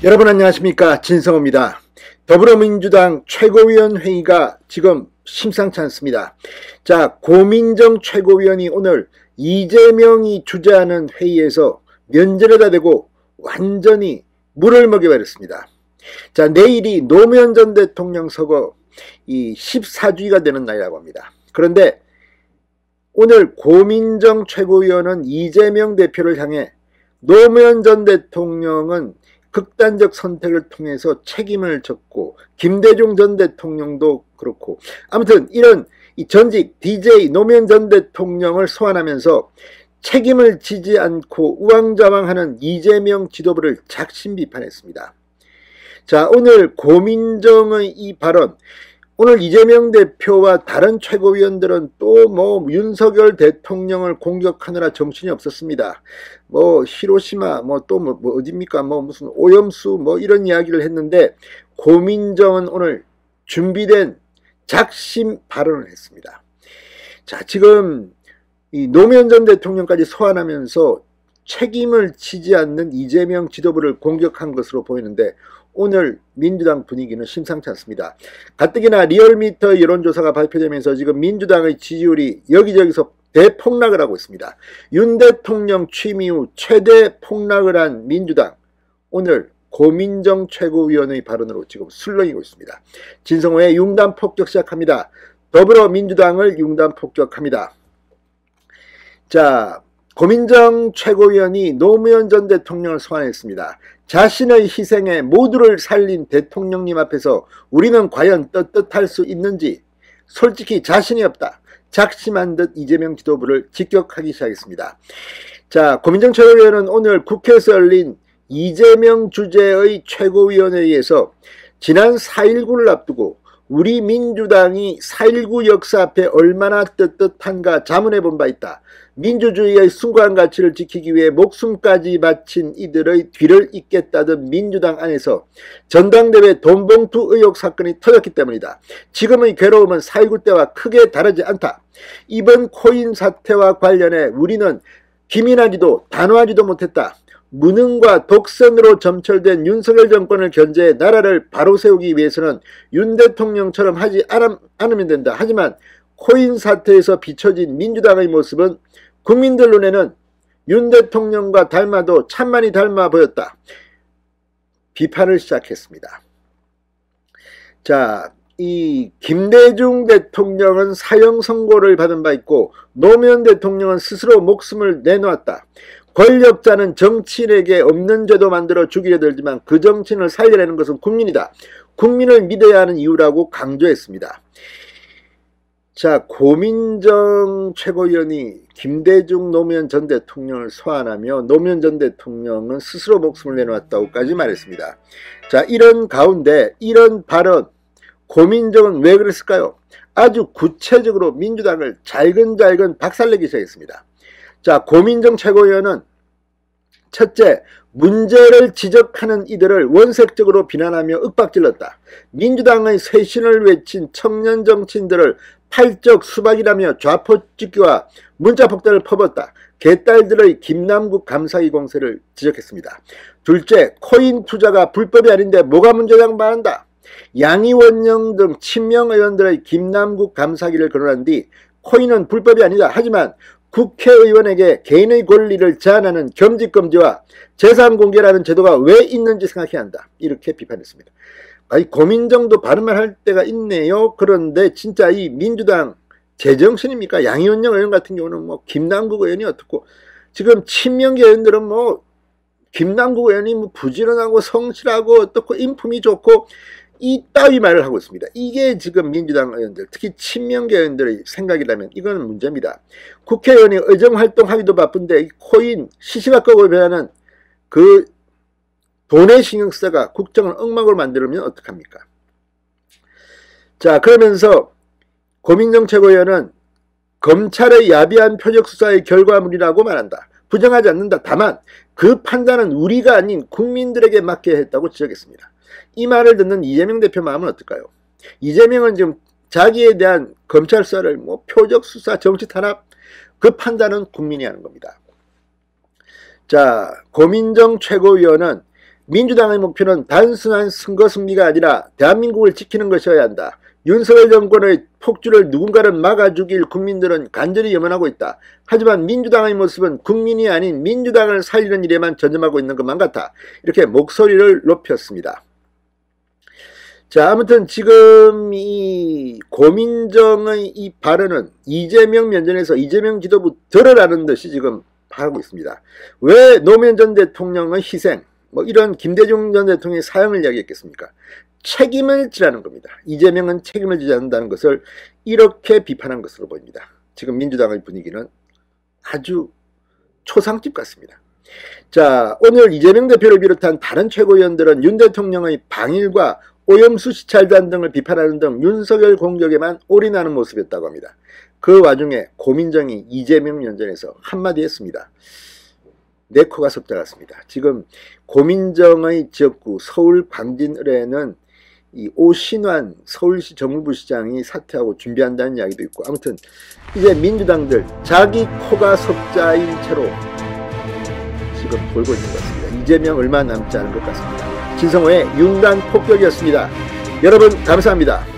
여러분 안녕하십니까, 진성호입니다. 더불어민주당 최고위원 회의가 지금 심상치 않습니다. 자, 고민정 최고위원이 오늘 이재명이 주재하는 회의에서 면전에다 대고 완전히 물을 먹여버렸습니다. 자, 내일이 노무현 전 대통령 서거 이 14주기가 되는 날이라고 합니다. 그런데 오늘 고민정 최고위원은 이재명 대표를 향해 노무현 전 대통령은 극단적 선택을 통해서 책임을 졌고, 김대중 전 대통령도 그렇고, 아무튼 이런 전직 DJ 노무현 전 대통령을 소환하면서 책임을 지지 않고 우왕좌왕하는 이재명 지도부를 작심 비판했습니다. 자, 오늘 고민정의 이 발언, 오늘 이재명 대표와 다른 최고위원들은 또 뭐 윤석열 대통령을 공격하느라 정신이 없었습니다. 뭐 히로시마 또 어딥니까, 무슨 오염수 이런 이야기를 했는데, 고민정은 오늘 준비된 작심 발언을 했습니다. 자, 지금 이 노무현 전 대통령까지 소환하면서 책임을 지지 않는 이재명 지도부를 공격한 것으로 보이는데, 오늘 민주당 분위기는 심상치 않습니다. 가뜩이나 리얼미터 여론조사가 발표되면서 지금 민주당의 지지율이 여기저기서 대폭락을 하고 있습니다. 윤 대통령 취임 이후 최대 폭락을 한 민주당, 오늘 고민정 최고위원의 발언으로 지금 술렁이고 있습니다. 진성호의 융단 폭격 시작합니다. 더불어민주당을 융단 폭격합니다. 자, 고민정 최고위원이 노무현 전 대통령을 소환했습니다. 자신의 희생에 모두를 살린 대통령님 앞에서 우리는 과연 떳떳할 수 있는지 솔직히 자신이 없다, 작심한 듯 이재명 지도부를 직격하기 시작했습니다. 자, 고민정 최고위원은 오늘 국회에서 열린 이재명 주재의 최고위원회의에서 지난 4.19를 앞두고 우리 민주당이 4.19 역사 앞에 얼마나 떳떳한가 자문해 본 바 있다. 민주주의의 숭고한 가치를 지키기 위해 목숨까지 바친 이들의 뒤를 잇겠다던 민주당 안에서 전당대회 돈봉투 의혹 사건이 터졌기 때문이다. 지금의 괴로움은 4.19 때와 크게 다르지 않다. 이번 코인 사태와 관련해 우리는 기민하지도 단호하지도 못했다. 무능과 독선으로 점철된 윤석열 정권을 견제해 나라를 바로 세우기 위해서는 윤 대통령처럼 하지 않으면 된다. 하지만 코인 사태에서 비춰진 민주당의 모습은 국민들 눈에는 윤 대통령과 닮아도 참만이 닮아 보였다. 비판을 시작했습니다. 자, 이 김대중 대통령은 사형 선고를 받은 바 있고 노무현 대통령은 스스로 목숨을 내놓았다. 권력자는 정치인에게 없는 죄도 만들어 죽이려 들지만 그 정치인을 살려내는 것은 국민이다. 국민을 믿어야 하는 이유라고 강조했습니다. 자, 고민정 최고위원이 김대중 노무현 전 대통령을 소환하며 노무현 전 대통령은 스스로 목숨을 내놓았다고까지 말했습니다. 자, 이런 가운데 이런 발언, 고민정은 왜 그랬을까요? 아주 구체적으로 민주당을 잘근잘근 박살내기 시작했습니다. 자, 고민정 최고위원은 첫째, 문제를 지적하는 이들을 원색적으로 비난하며 윽박질렀다. 민주당의 쇄신을 외친 청년 정치인들을 팔적 수박이라며 좌포찍기와 문자폭탄을 퍼붓다. 개딸들의 김남국 감사기 공세를 지적했습니다. 둘째, 코인 투자가 불법이 아닌데 뭐가 문제라고 말한다. 양이원영 등 친명 의원들의 김남국 감사기를 거론한 뒤 코인은 불법이 아니다. 하지만 국회의원에게 개인의 권리를 제한하는 겸직금지와 재산공개라는 제도가 왜 있는지 생각해야 한다. 이렇게 비판했습니다. 아니, 고민정도 발언만 할 때가 있네요. 그런데 진짜 이 민주당 제정신입니까? 양이원영 의원 같은 경우는 김남국 의원이 어떻고, 지금 친명계 의원들은 김남국 의원이 부지런하고 성실하고 어떻고 인품이 좋고 이따위 말을 하고 있습니다. 이게 지금 민주당 의원들, 특히 친명계 의원들의 생각이라면 이건 문제입니다. 국회의원이 의정활동하기도 바쁜데 이 코인 시시각각으로 변하는 그 돈의 신경쓰다가 국정을 엉망으로 만들면 어떡합니까? 자, 그러면서 고민정 최고위원은 검찰의 야비한 표적수사의 결과물이라고 말한다. 부정하지 않는다. 다만 그 판단은 우리가 아닌 국민들에게 맡겨야 했다고 지적했습니다. 이 말을 듣는 이재명 대표 마음은 어떨까요? 이재명은 지금 자기에 대한 검찰 수사를 표적수사, 정치 탄압, 그 판단은 국민이 하는 겁니다. 자, 고민정 최고위원은 민주당의 목표는 단순한 선거 승리가 아니라 대한민국을 지키는 것이어야 한다. 윤석열 정권의 폭주를 누군가는 막아주길 국민들은 간절히 염원하고 있다. 하지만 민주당의 모습은 국민이 아닌 민주당을 살리는 일에만 전념하고 있는 것만 같아. 이렇게 목소리를 높였습니다. 자, 아무튼 지금 이 고민정의 이 발언은 이재명 면전에서 이재명 지도부 들으라는 듯이 지금 하고 있습니다. 왜 노무현 전 대통령의 희생, 뭐 이런 김대중 전 대통령의 사형을 이야기했겠습니까? 책임을 지라는 겁니다. 이재명은 책임을 지지 않는다는 것을 이렇게 비판한 것으로 보입니다. 지금 민주당의 분위기는 아주 초상집 같습니다. 자, 오늘 이재명 대표를 비롯한 다른 최고위원들은 윤 대통령의 방일과 오염수 시찰단 등을 비판하는 등 윤석열 공격에만 올인하는 모습이었다고 합니다. 그 와중에 고민정이 이재명 면전에서 한마디 했습니다. 내 코가 석자 같습니다. 지금 고민정의 지역구 서울 광진을에는 이 오신환 서울시 정무부시장이 사퇴하고 준비한다는 이야기도 있고, 아무튼 이제 민주당들 자기 코가 석자인 채로 지금 돌고 있는 것 같습니다. 이재명 얼마 남지 않은 것 같습니다. 진성호의 윤단 폭격이었습니다. 여러분 감사합니다.